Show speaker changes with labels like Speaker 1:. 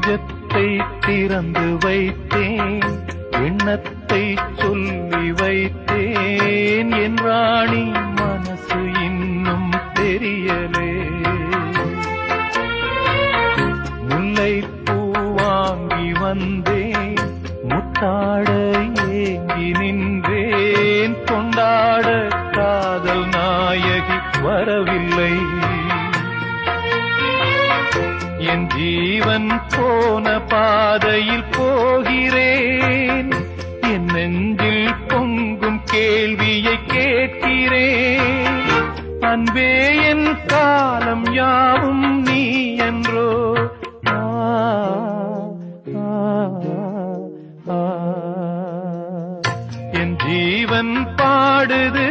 Speaker 1: நெஞ்சத்தை திறந்து வைத்தேன், எண்ணத்தை சொல்லி வைத்தேன், என் ராணி மனசு இன்னும் தெரியலே. முல்லைப்பூ வாங்கி வந்தேன், முத்தாட ஏங்கி நின்றேன், கொண்டாட காதல் நாயகி வரவில்லை. என் ஜீவன் போன பாதையில் போகிறேன், என் நெஞ்சில் பொங்கும் கேள்வியை கேட்கிறேன். அன்பே என் காலம் யாவும் நீ என்றோ. என் ஜீவன் பாடுது